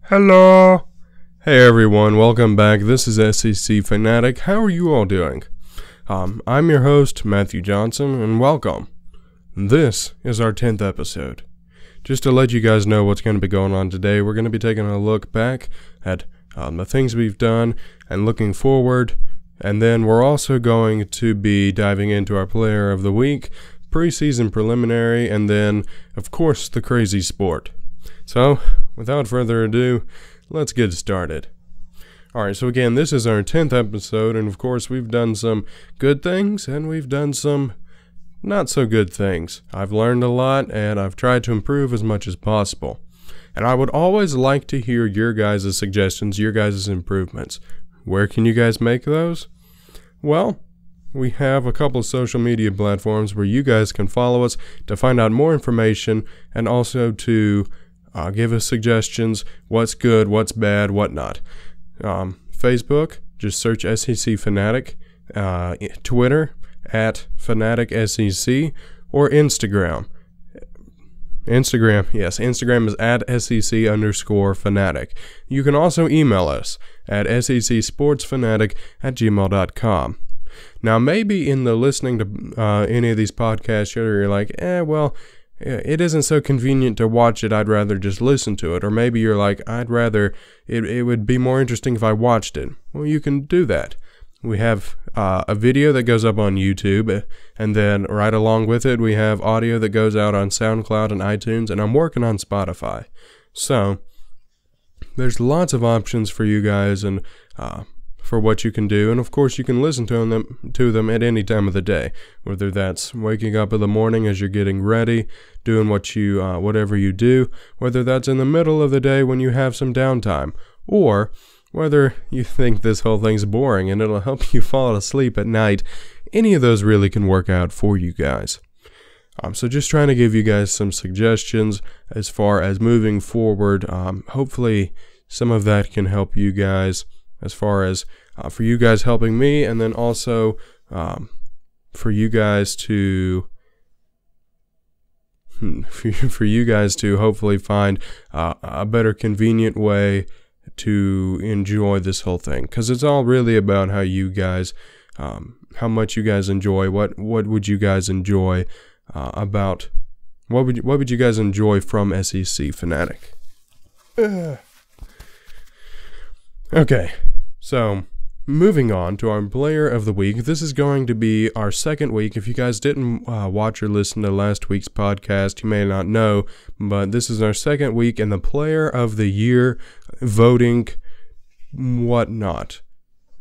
Hello. Hey everyone, welcome back. This is SEC Fanatic. How are you all doing? I'm your host, Matthew Johnson, and welcome. This is our 10th episode. Just to let you guys know what's going to be going on today, we're going to be taking a look back at the things we've done and looking forward, and then we're also going to be diving into our player of the week, preseason preliminary, and then, of course, the crazy sport. So, without further ado, let's get started. Alright, so again, this is our 10th episode, and of course we've done some good things, and we've done some not so good things. I've learned a lot, and I've tried to improve as much as possible. And I would always like to hear your guys' suggestions, your guys' improvements. Where can you guys make those? Well, we have a couple of social media platforms where you guys can follow us to find out more information, and also to give us suggestions, what's good, what's bad, whatnot. Facebook, just search SEC Fanatic. Twitter, @FanaticSEC, or Instagram. Instagram is @SEC_Fanatic. You can also email us at secsportsfanatic@gmail.com. Now, maybe in the listening to any of these podcasts, you're like, it isn't so convenient to watch it, I'd rather just listen to it. Or maybe you're like, it would be more interesting if I watched it. Well, you can do that. We have a video that goes up on YouTube, and then right along with it, we have audio that goes out on SoundCloud and iTunes, and I'm working on Spotify. So, there's lots of options for you guys, and for what you can do, and of course you can listen to them at any time of the day, whether that's waking up in the morning as you're getting ready, doing whatever you do, whether that's in the middle of the day when you have some downtime, or whether you think this whole thing's boring and it'll help you fall asleep at night. Any of those really can work out for you guys. So just trying to give you guys some suggestions as far as moving forward. Hopefully some of that can help you guys, as far as for you guys helping me, and then also for you guys to hopefully find a better convenient way to enjoy this whole thing, because it's all really about how you guys, how much you guys enjoy. What would you guys enjoy what would you guys enjoy from SEC Fanatic? Okay, so moving on to our player of the week. This is going to be our second week. If you guys didn't watch or listen to last week's podcast, you may not know, but this is our second week in the player of the year voting whatnot.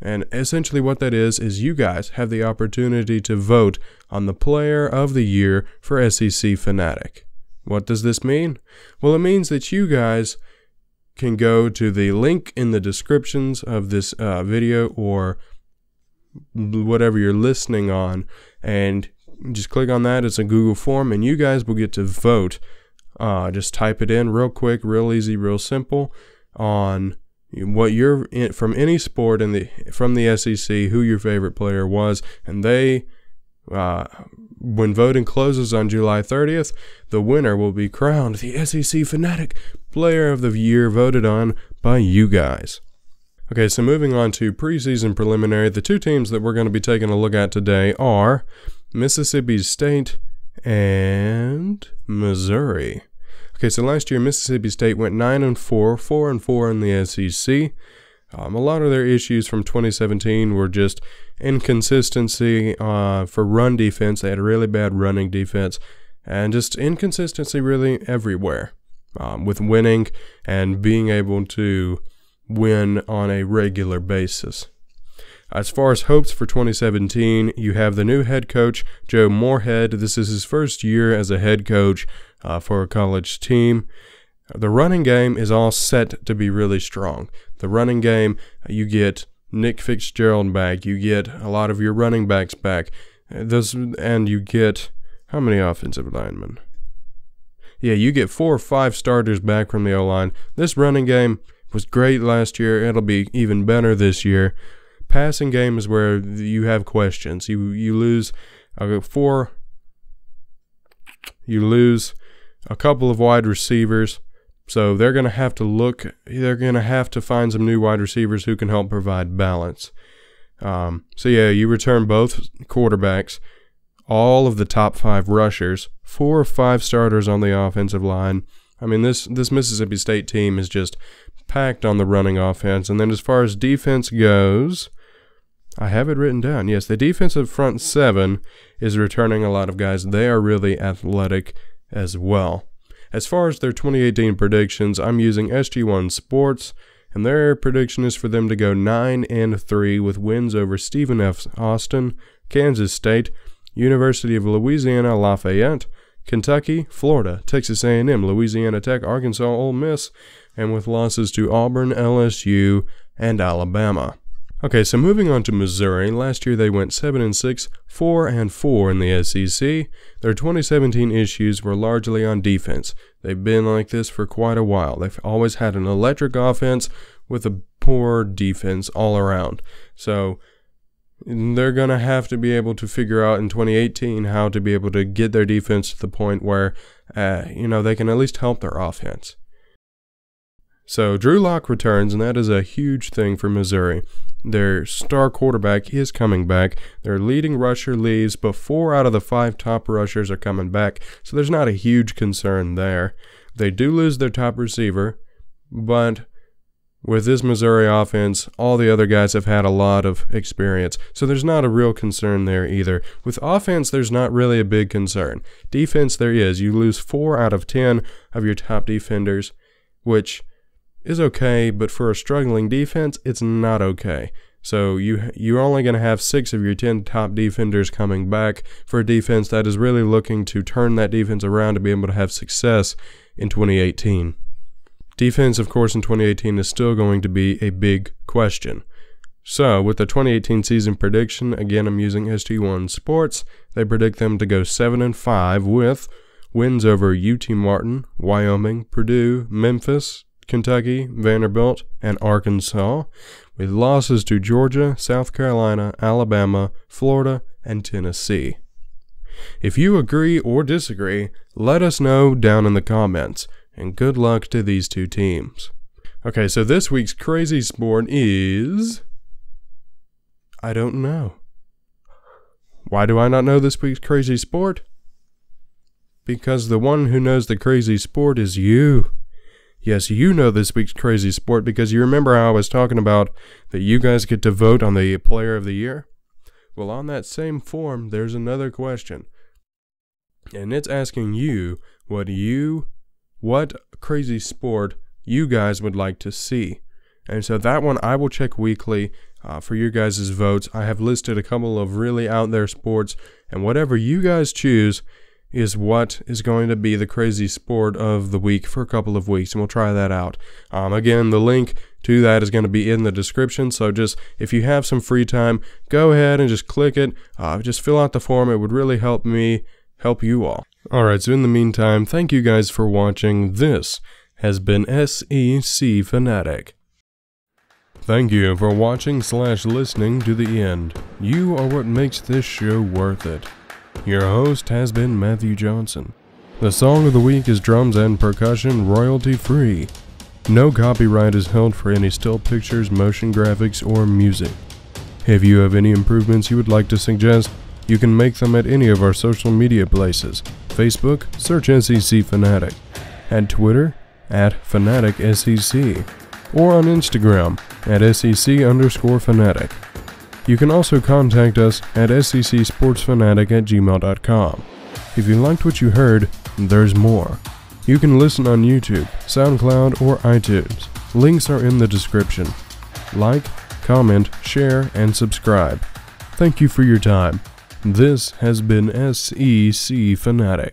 And essentially what that is you guys have the opportunity to vote on the player of the year for SEC Fanatic. What does this mean? Well, it means that you guys can go to the link in the descriptions of this video, or whatever you're listening on, and just click on that. It's a Google form, and you guys will get to vote. Just type it in real quick, real easy, real simple, on what you're in, from any sport from the SEC, who your favorite player was, and when voting closes on July 30th, the winner will be crowned the SEC Fanatic Player of the Year, voted on by you guys. Okay, so moving on to preseason preliminary, the two teams that we're going to be taking a look at today are Mississippi State and Missouri. Okay, so last year Mississippi State went 9-4, 4-4 in the SEC. A lot of their issues from 2017 were just inconsistency for run defense. They had a really bad running defense, and just inconsistency really everywhere with winning and being able to win on a regular basis. As far as hopes for 2017, you have the new head coach, Joe Moorhead. This is his first year as a head coach for a college team. The running game is all set to be really strong. The running game, you get Nick Fitzgerald back, you get a lot of your running backs back, and you get, how many offensive linemen? Yeah, you get 4 or 5 starters back from the O-line. This running game was great last year. It'll be even better this year. Passing game is where you have questions. You lose you lose a couple of wide receivers So they're going to have to find some new wide receivers who can help provide balance. So yeah, you return both quarterbacks, all of the top 5 rushers, 4 or 5 starters on the offensive line. I mean, this Mississippi State team is just packed on the running offense. And then as far as defense goes, I have it written down. Yes, the defensive front 7 is returning a lot of guys. They are really athletic as well. As far as their 2018 predictions, I'm using SG1 Sports, and their prediction is for them to go 9-3 with wins over Stephen F. Austin, Kansas State, University of Louisiana Lafayette, Kentucky, Florida, Texas A&M, Louisiana Tech, Arkansas, Ole Miss, and with losses to Auburn, LSU, and Alabama. Okay, so moving on to Missouri. Last year they went 7-6, 4-4 in the SEC. Their 2017 issues were largely on defense. They've been like this for quite a while. They've always had an electric offense with a poor defense all around. So they're going to have to be able to figure out in 2018 how to be able to get their defense to the point where, they can at least help their offense. So Drew Lock returns, and that is a huge thing for Missouri. Their star quarterback is coming back. Their leading rusher leaves, but 4 out of the 5 top rushers are coming back, so there's not a huge concern there. They do lose their top receiver, but with this Missouri offense, all the other guys have had a lot of experience, so there's not a real concern there either. With offense, there's not really a big concern. Defense, there is. You lose 4 out of 10 of your top defenders, which is okay, but for a struggling defense, it's not okay. So you're only going to have 6 of your 10 top defenders coming back for a defense that is really looking to turn that defense around to be able to have success in 2018. Defense, of course, in 2018 is still going to be a big question. So, with the 2018 season prediction, again, I'm using SG1 Sports. They predict them to go 7-5 with wins over UT Martin, Wyoming, Purdue, Memphis, Kentucky, Vanderbilt, and Arkansas, with losses to Georgia, South Carolina, Alabama, Florida, and Tennessee. If you agree or disagree, let us know down in the comments, and good luck to these 2 teams. Okay, so this week's crazy sport is... I don't know. Why do I not know this week's crazy sport? Because the one who knows the crazy sport is you. Yes, you know this week's crazy sport because you remember how I was talking about that you guys get to vote on the player of the year? Well, on that same form, there's another question. And it's asking you what crazy sport you guys would like to see. And so that one I will check weekly for your guys' votes. I have listed a couple of really out there sports, and whatever you guys choose is what is going to be the crazy sport of the week for a couple of weeks, and we'll try that out. Again, the link to that is going to be in the description, so just if you have some free time, go ahead and just click it. Just fill out the form. It would really help me help you all. Alright, so in the meantime, thank you guys for watching. This has been SEC Fanatic. Thank you for watching/listening to the end. You are what makes this show worth it. Your host has been Matthew Johnson. The song of the week is Drums and Percussion, royalty free. No copyright is held for any still pictures, motion graphics, or music. If you have any improvements you would like to suggest, you can make them at any of our social media places. Facebook, search SEC Fanatic. At Twitter, at FanaticSEC. Or on Instagram, at SEC_Fanatic. You can also contact us at secsportsfanatic@gmail.com. If you liked what you heard, there's more. You can listen on YouTube, SoundCloud, or iTunes. Links are in the description. Like, comment, share, and subscribe. Thank you for your time. This has been SEC Fanatic.